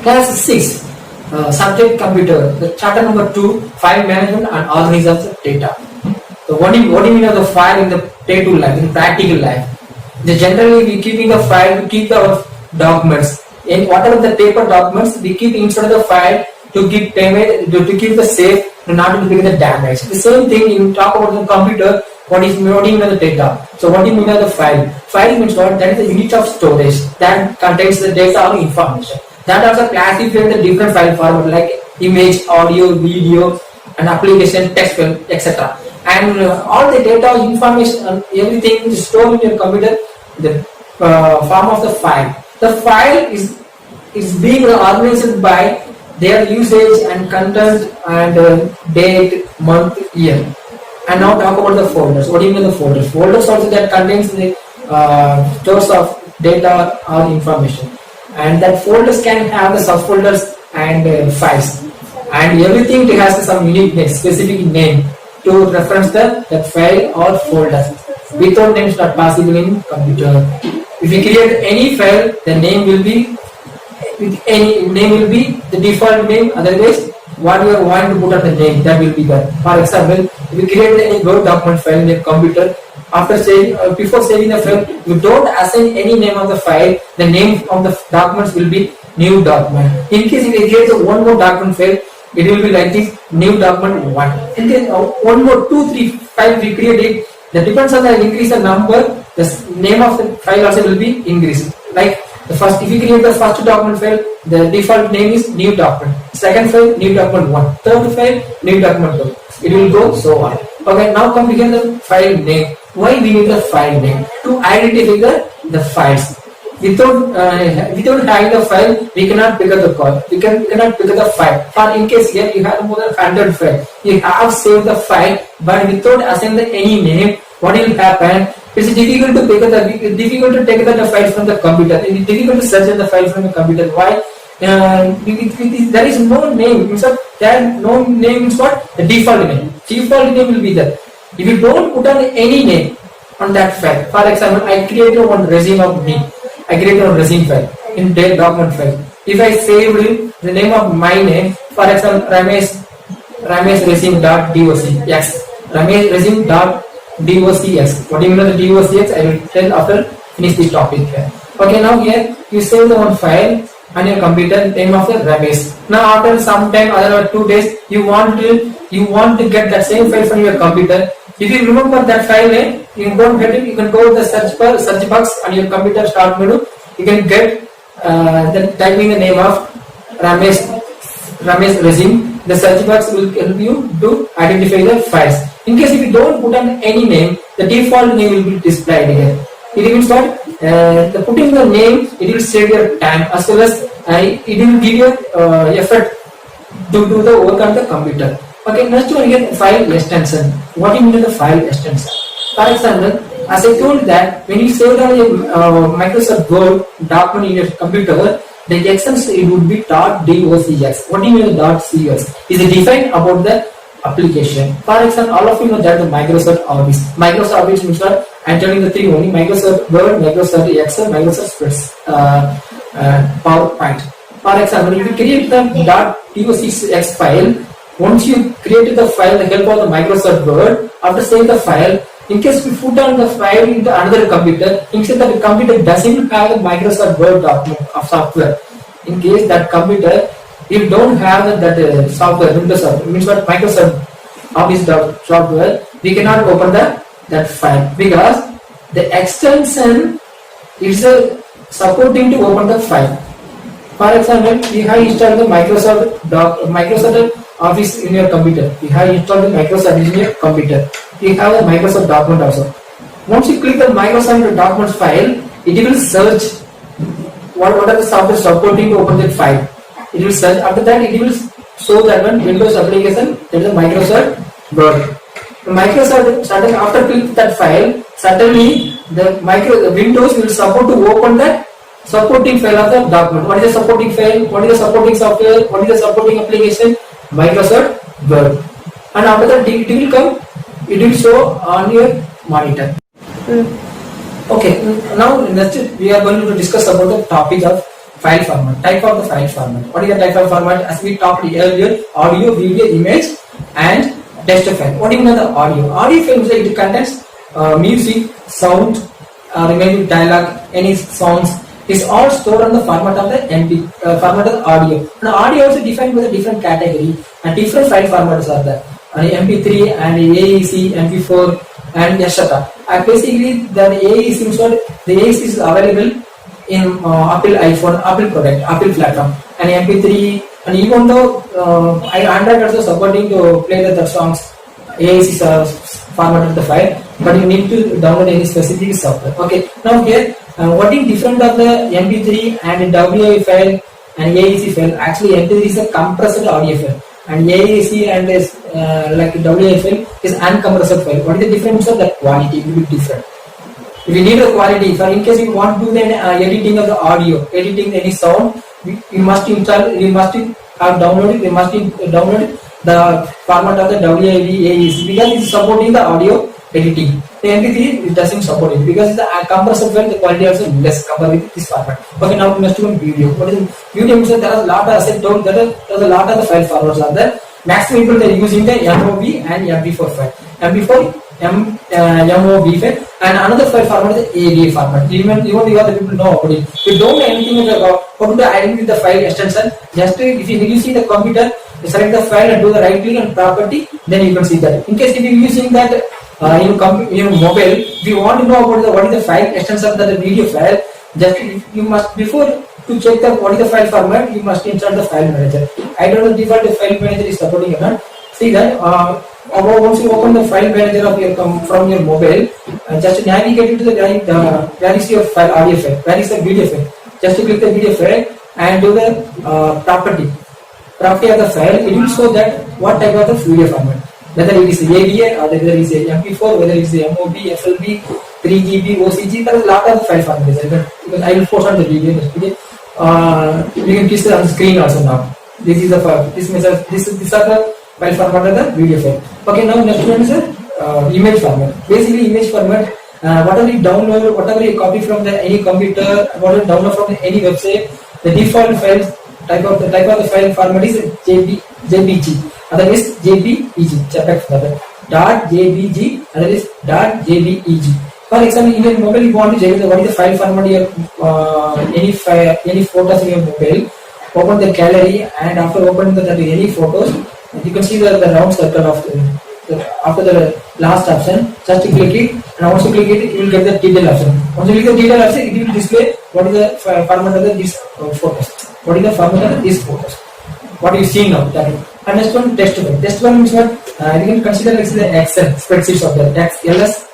Class 6, subject computer. The chapter number 2, file management and organization of data. So what do you mean of the file in the day-to-day life, in practical life? Generally we keeping the file to keep our documents. In whatever the paper documents, we keep inside of the file to give payment, to keep the safe, not to get the damage. The same thing you talk about the computer. What do you mean of the data? So what do you mean of the file? File means what? That is the unit of storage that contains the data or information. That also classifies the different file format like image, audio, video, and application, text file, etc. And all the data, information, everything is stored in your computer in the form of the file. The file is being organized by their usage and content and date, month, year. And now talk about the folders. What do you mean the folders? Folders also that contains the stores of data or information. And that folders can have the subfolders and files. And everything has some unique name, specific name to reference that file or folder. Without name is not possible in computer. If you create any file, the name will be the default name. Otherwise, what you are wanting to put on the name, that will be there. For example, if you create any Word document file in your computer, before saving the file, you don't assign any name of the file. The name of the documents will be new document. In case if you create one more document file, it will be like this: new document 1. In case one more 2, 3 files we create it, that depends on the increase the number. The name of the file also will be increased. Like the first, if you create the first document file, the default name is new document. Second file, new document 1. Third file, new document 2. It will go so on. Okay, now come begin the file name. Why we need the file name? To identify the files. Without having the file, we cannot pick up the call. We cannot pick up the file. For in case here you have more than 100 files, you have saved the file, but without assigning any name, what will happen? It's difficult to pick up difficult to take the file from the computer. It's difficult to search the file from the computer. Why? There is no name. No name is what? The default name. Default name will be there. If you don't put on any name on that file, for example, I created one resume of me. I created a resume file in their document file. If I saved the name of my name, for example, Ramesh resume.docx. Yes, Ramesh resume.docx. What do you mean by the docx? I will tell after finish the topic here. Okay, now here you save the one file on your computer, name of the Ramesh. Now after some time, other 2 days, you want to get that same file from your computer. If you remember that file name, you can go and get it. You can go to the search box on your computer start menu. You can get typing the name of Ramesh resume. The search box will help you to identify the files. In case if you don't put on any name, the default name will be displayed here. It means what? The putting the name, it will save your time as well as it will give you effort to do the work on the computer. Okay, next one again, file extension. What do you mean by the file extension? For example, as I told that when you save on your Microsoft Word document in your computer, the extension it would be .docx. What do you mean by .docx? Is it defined about the application. For example, all of you know that the Microsoft Office. Microsoft Office means what? I'm telling the three only: Microsoft Word, Microsoft Excel, Microsoft PowerPoint. For example, if you create the .docx file, once you created the file with the help of the Microsoft Word, after saving the file, in case we put on the file into another computer, in case that the computer doesn't have the Microsoft Word document of software, in case that computer if don't have that software, Windows software, means what? Microsoft Office software, we cannot open that file because the extension is supporting to open the file. For example, you have installed the Microsoft Office in your computer. You have installed the Microsoft Office in your computer. You have the Microsoft document also. Once you click the Microsoft documents file, it will search what are the software supporting to open that file. It will search. After that, it will show that one Windows application. That is a Microsoft Word. The Microsoft suddenly after click that file, suddenly the Windows will support to open that supporting file of the document. What is the supporting file? What is the supporting software? What is the supporting application? Microsoft Word. And after that, it will come. It will show on your monitor. Okay. Now next we are going to discuss about the topic of file format. Type of the file format. What is the type of format? As we talked earlier, audio, video, image, and text file. What do you know the audio? Audio file is like it contains music, sound, maybe dialogue, any sounds. Is all stored on the format of the MP format of the audio. Now audio also defined with a different category and different file formats are there. MP3 and AAC, MP4 and etc. Basically the AAC is available in Apple iPhone, Apple product, Apple platform, and MP3, and even though Android also supporting to play the songs, AAC format of the file, but you need to download any specific software. Okay, now here what is different of the MP3 and WAV file and AAC file? Actually, MP3 is a compressed audio file, and AAC and like WAV file is uncompressed file. What is the difference of the quality? It will be different. If you need the quality, for in case you want to do the editing of the audio, editing any sound, you must install, you must have downloaded, you must download the format of the WAV AAC because it is supporting the audio editing. The MP3 it doesn't support it because it's a compressor file, the quality also less compared with this format. Okay, now we must do video. What is video? Means there are a lot of, as I told, there are a lot of the file formats are there. Maximum people they are using the MOV and MP4 file. MP4 MOV file, and another file format is the AVA format. Even the other people know about it. If you don't know anything about how to identify the file extension, just if you are using the computer, select the file and do the right click and property, then you can see that. In case if you are using that in mobile, if you want to know about what is the file extension of the video file, just you must, before to check the what is the file format, you must install the file manager. I don't know default the file manager is supporting or not. See that once you open the file manager of your from your mobile, just navigate to the where is your file audio file, where is the video file. Just click the video file and do the property of the file. It will show that what type of the video format, whether it is AVA or whether it is MP4, whether it is MOV, FLB, 3GB, OCG. There is a lot of file formats. Because I will post on the video. You can see on the screen also now. This is the file. These are the file format of the video file. Okay, now next one is image format. Basically, image format. Whatever you download, whatever you copy from any computer, whatever you download from any website, the default files type of the file format is JPG. Other is JPEG. JPEG format. .jpg. Other is .jpeg. For example, in your mobile, you want to check what is the file format your any photos in your mobile. Open the gallery, and after opening any photos, you can see the round circle of after the last option. Just click it, and once you click it, you will get the detail option. Once you click the detail option, it will display what is the format of these photos. What is the format of these photos? What you see now? And next one, text file. Text file means what? You can consider this is the Excel spreadsheets of the x.xls.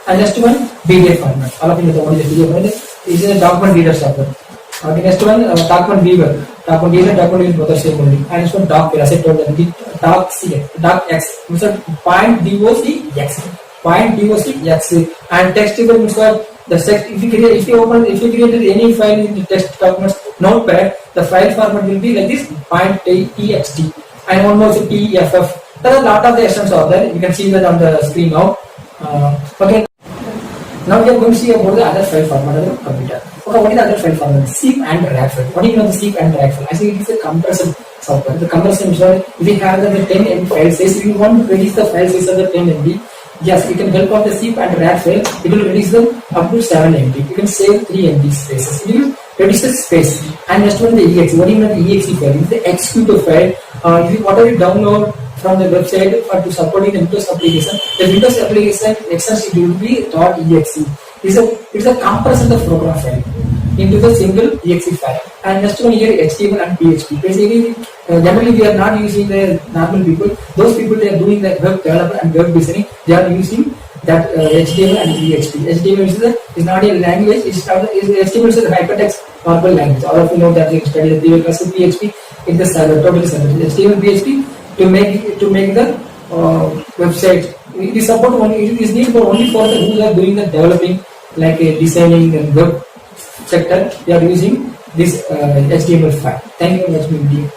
And next one, PDF format. All of you know what is the PDF format. This is a document reader software. Okay, next one, document viewer. Document viewer both are same only. And next one, doc file. As I told them, docx. Means point docx. Point docx. And text file means what? The text. If you created any file in the text documents notepad, the file format will be like this: .txt. And one more is TFF. There are a lot of the extensions are there. You can see that on the screen now. Okay. Now we are going to see about the other file format of the computer. Okay, what is the other file format? ZIP and RAR file. What do you know the ZIP and RAR file? I think it is a compressor software. The compressor is if we have the 10 MB file size, if you want to reduce the file size of the 10 MB, yes, you can help of the ZIP and RAR file. It will reduce them up to 7 MB. You can save 3 MB spaces. It will reduce the space. And next one, the exe. What do you know the exe file? It is the executable file. Whatever you download from the website for to supporting the Windows application, the Windows application extension will be .exe. It's a compressor of the program file into the single exe file. And next one here, HTML and PHP. Basically, generally we are not using the normal people. Those people they are doing the web development and web designing. They are using that HTML and PHP. HTML is not a language. HTML is a hypertext normal language. All of you know that you study the previous class. PHP is the server, totally server. HTML, PHP to make the website. It is support only. It is needed only for the who are doing the developing, like designing and web sector. They are using this HTML file. Thank you very much, video.